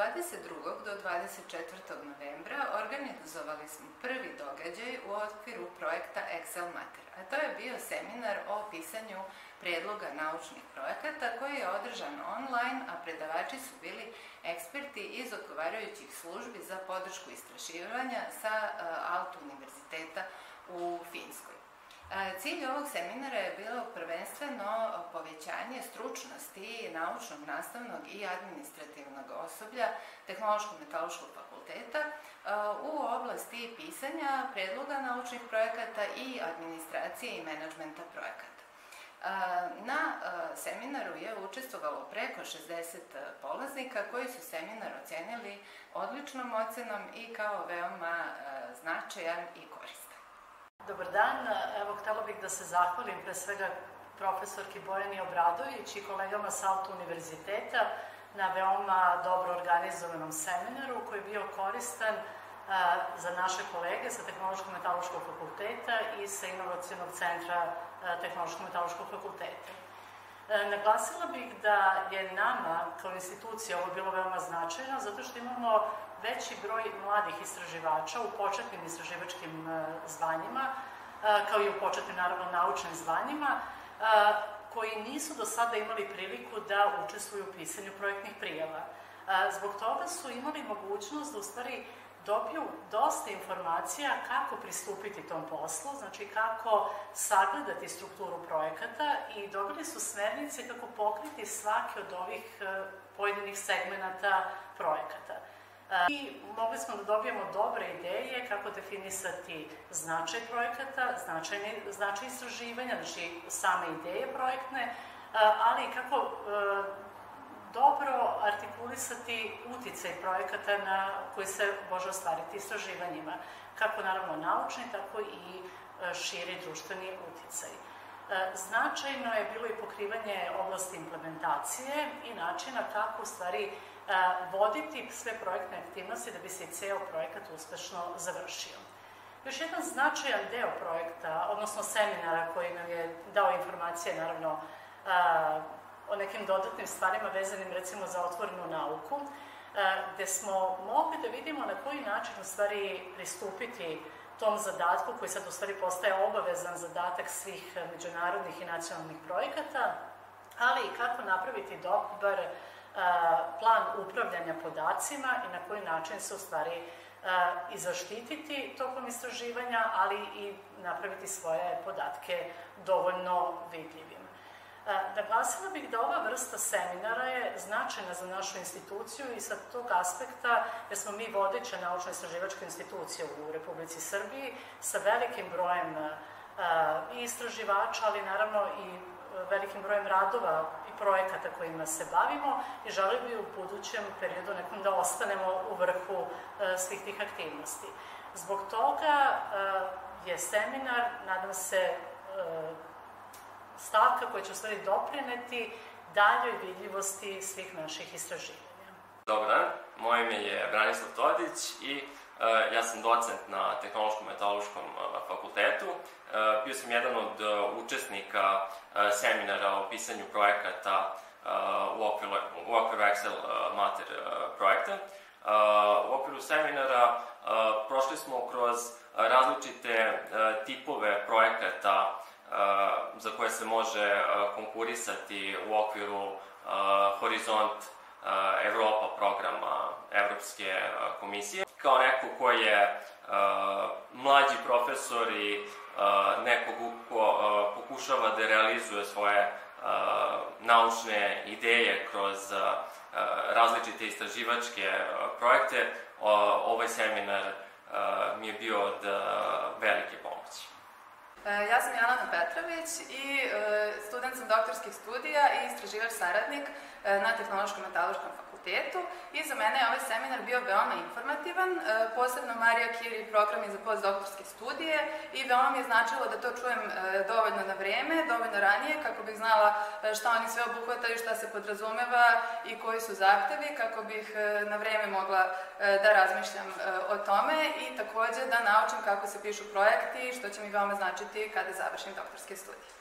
22. do 24. novembra organizovali smo prvi događaj u okviru projekta Excel Mater, a to je bio seminar o pisanju predloga naučnih projekata koji je održan online, a predavači su bili eksperti iz odgovarajućih službi za podršku istraživanja sa Aalto univerziteta u Finskoj. Cilj ovog seminara je bilo prvenstveno povećanje stručnosti naučnog, nastavnog i administrativnog osoblja Tehnološko-metaloškog fakulteta u oblasti pisanja predloga naučnih projekata i administracije i menadžmenta projekata. Na seminaru je učestvovalo preko 60 polaznika koji su seminar ocenili odličnom ocenom i kao veoma značajan i koristan. Dobar dan, evo htela bih da se zahvalim pre svega profesorki Bojani Obradović i kolegama sa Aalto univerziteta na veoma dobro organizovanom seminaru koji je bio koristan za naše kolege sa Tehnološko-metaloškog fakulteta i sa Inovacionog centra Tehnološko-metaloškog fakulteta. Naglasila bih da je nama kao institucija ovo bilo veoma značajno zato što imamo veći broj mladih istraživača u početnim istraživačkim zvanjima, kao i u početnim, naravno, naučnim zvanjima, koji nisu do sada imali priliku da učestvuju u pisanju projektnih prijava. Zbog toga su imali mogućnost da u stvari dobiju dosta informacija kako pristupiti tom poslu, znači kako sagledati strukturu projekata i dobili su smernice kako pokriti svaki od ovih pojedinih segmenata projekata. I mogli smo da dobijemo dobre ideje kako definisati značaj projekata, značaj istraživanja, znači same ideje projektne, ali i kako dobro artikulisati uticaj projekata na koji se može ostvariti istraživanjima, kako naravno naučni, tako i širi društveni uticaj. Značajno je bilo i pokrivanje oblasti implementacije i načina kako u stvari voditi sve projektne aktivnosti da bi se i ceo projekat uspešno završio. Još jedan značajan deo projekta, odnosno seminara koji nam je dao informacije, naravno, o nekim dodatnim stvarima vezanim recimo za otvorenu nauku, gde smo mogli da vidimo na koji način u stvari pristupiti tom zadatku koji sad u stvari postaje obavezan zadatak svih međunarodnih i nacionalnih projekata, ali i kako napraviti dobar plan upravljanja podacima i na koji način se u stvari i zaštititi tokom istraživanja, ali i napraviti svoje podatke dovoljno vidljivim. Naglasila bih da ova vrsta seminara je značajna za našu instituciju i sa tog aspekta jer smo mi vodeća naučno-istraživačka institucija u Republici Srbiji sa velikim brojem i istraživača, ali naravno i velikim brojem radova i projekata kojima se bavimo i želim bi u budućem periodu nekom da ostanemo u vrhu svih tih aktivnosti. Zbog toga je seminar, nadam se, stavka koja će u stvari doprineti daljoj vidljivosti svih naših istraživanja. Dobar dan, moje ime je Branislav Todić i ja sam docent na Tehnološko-metaloškom fakultetu. Bio sam jedan od učesnika seminara o pisanju projekata u okviru Excel Mater projekta. U okviru seminara prošli smo kroz različite tipove projekata za koje se može konkurisati u okviru Horizont Evropa programa Evropske komisije. Kao neko ko je mlađi profesor i neko ko pokušava da realizuje svoje naučne ideje kroz različite istraživačke projekte, ovaj seminar mi je bio od velike pomoći. Ja sam Jelena Petrović i student sam doktorskih studija i istraživač saradnik na Tehnološko-metaloškom fakultetu i za mene je ovaj seminar bio veoma informativan, posebno Marija Curie programi za postdoktorske studije i veoma mi je značilo da to čujem dovoljno na vreme, dovoljno ranije kako bih znala šta oni sve obuhvataju, šta se podrazumeva i koji su zahtevi kako bih na vreme mogla da razmišljam o tome i takođe da naučim kako se pišu projekti, što će mi veoma značiti kada završim doktorske studije.